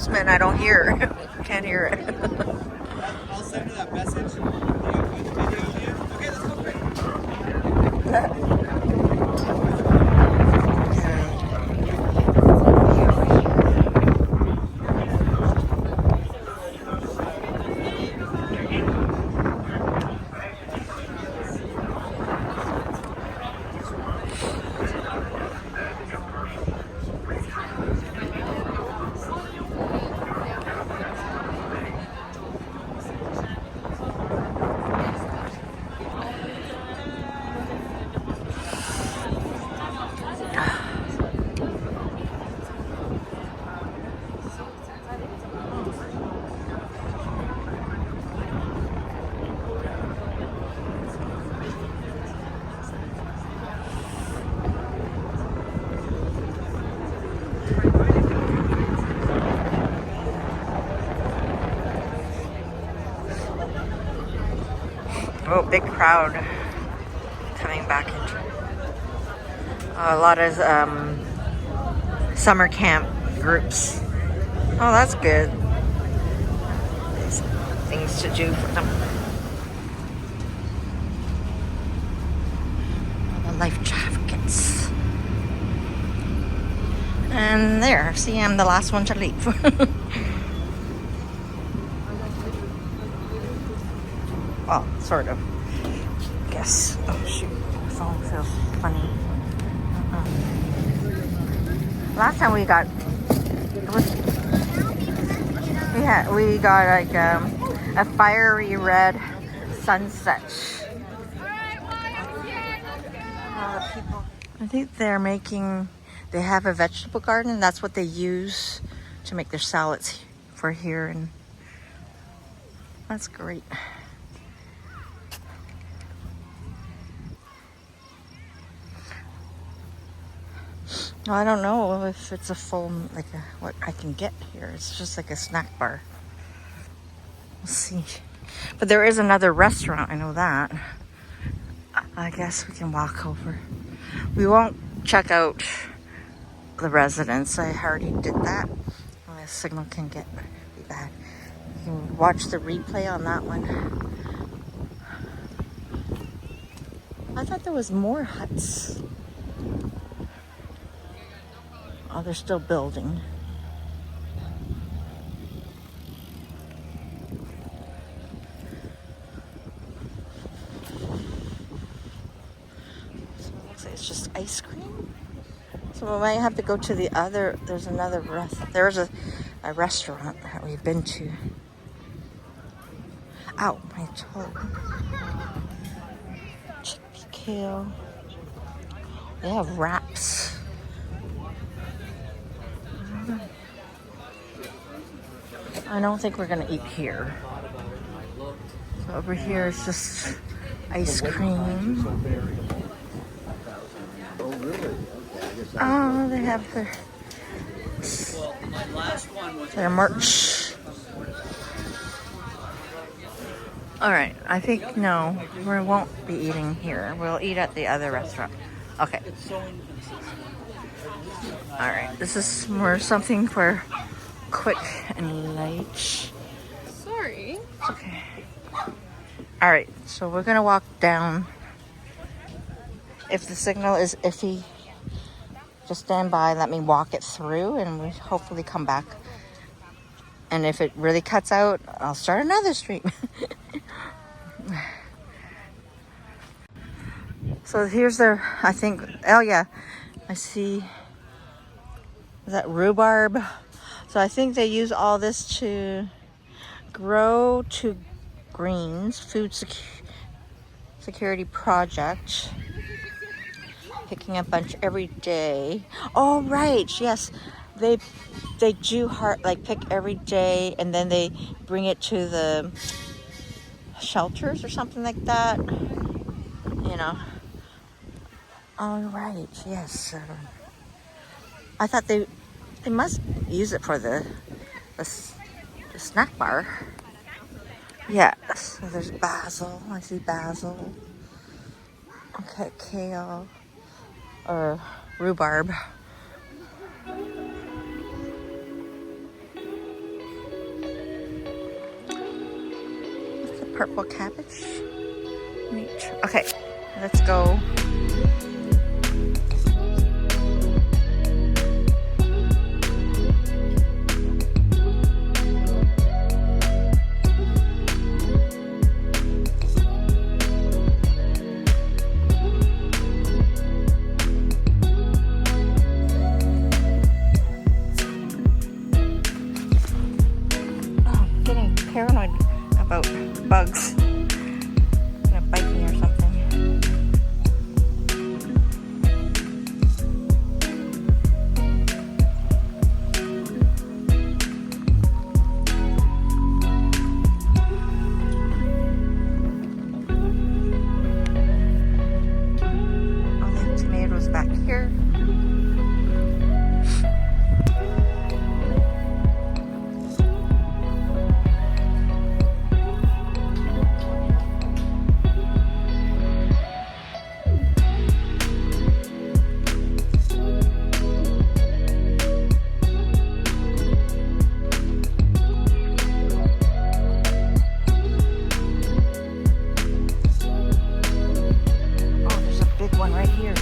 announcement. I don't hear. Can't hear it. I'll send her that message. Okay, let's go. Oh, big crowd coming back into a lot of summer camp groups. Oh, that's good. There's things to do for them. The life jackets. And there, see, I'm the last one to leave. Well, sort of. Guess. Oh shoot, my phone feels funny. Last time we got, we got like a fiery red sunset. People, I think they have a vegetable garden. That's what they use to make their salads for here, and that's great. I don't know if it's a full, what I can get here. It's just like a snack bar. We'll see. But there is another restaurant, I know that. I guess we can walk over. We won't check out the residence. I already did that. My signal can be bad. You can watch the replay on that one. I thought there was more huts. Oh, they're still building. So it looks like it's just ice cream. So we might have to go to the other. There's another there's a restaurant that we've been to. Ow, my toe. Chickpea kale. They have wraps. I don't think we're gonna eat here. So over here is just ice cream. Oh, they have their merch. All right, I think no, we won't be eating here. We'll eat at the other restaurant. Okay. All right, this is more something for quick and light. Sorry. It's okay. All right, so we're gonna walk down. If the signal is iffy, just stand by, let me walk it through, and we hopefully come back. And if it really cuts out, I'll start another stream. So here's their, I think, oh yeah, I see, is that rhubarb? So I think they use all this to grow to greens, food security project. Picking a bunch every day. Oh, right, yes. They do pick every day, and then they bring it to the shelters or something like that. You know. Oh, right, yes. I thought they must use it for the snack bar. Yes, so there's basil. I see basil. Okay, kale or rhubarb. purple cabbage. Okay, let's go. Paranoid about bugs. Gonna bite me or something. All the tomatoes back here. One right here.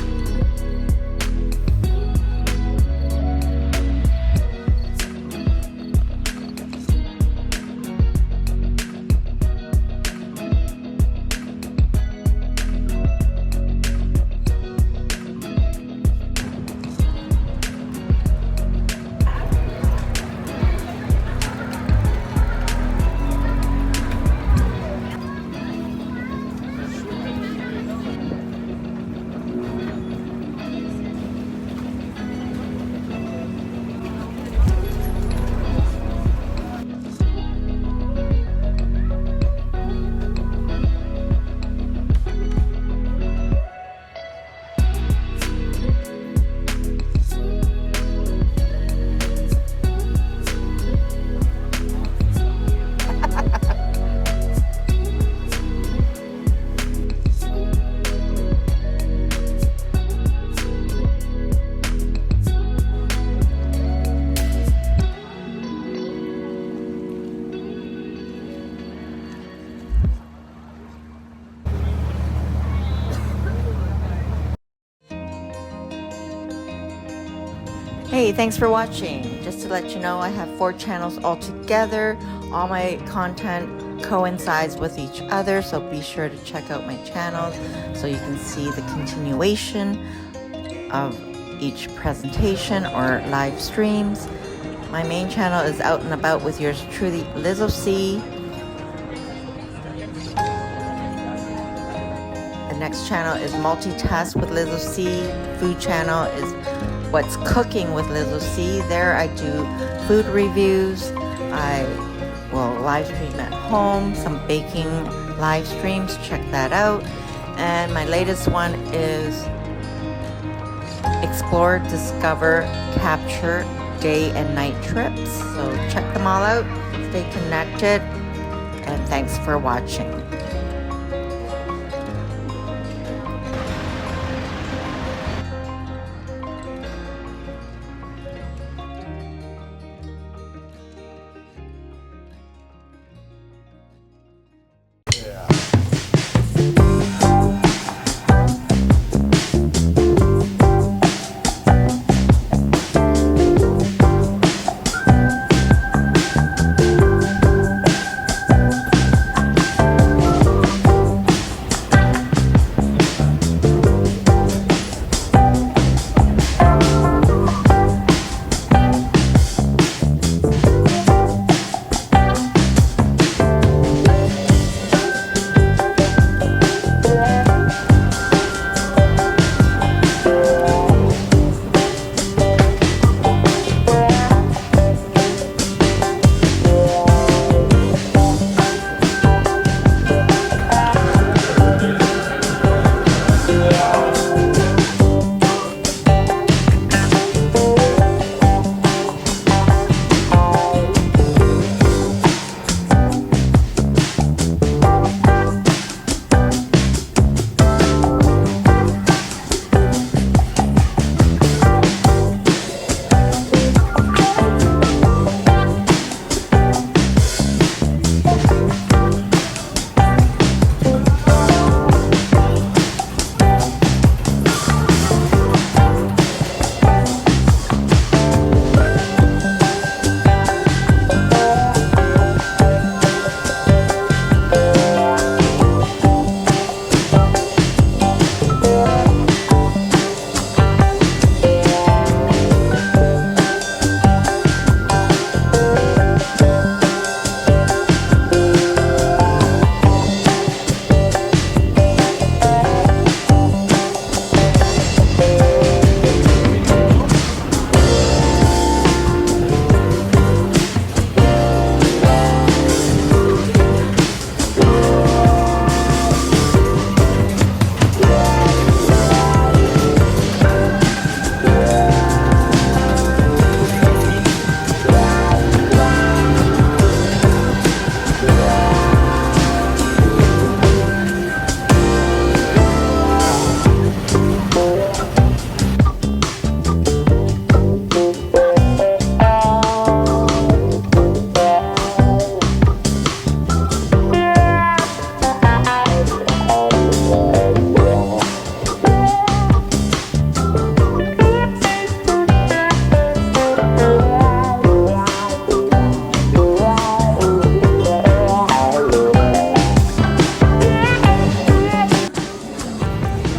Hey, thanks for watching. Just to let you know, I have 4 channels all together. All my content coincides with each other, so be sure to check out my channels so you can see the continuation of each presentation or live streams. My main channel is Out and About with yours truly, Lizzo C. The next channel is Multitask with Lizzo C. Food channel is What's Cooking with Lizzo C. There I do food reviews. I will live stream at home, some baking live streams. Check that out. And my latest one is Explore, Discover, Capture Day and Night Trips. So check them all out. Stay connected. And thanks for watching.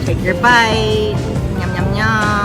Take your bite. Yum, yum, yum.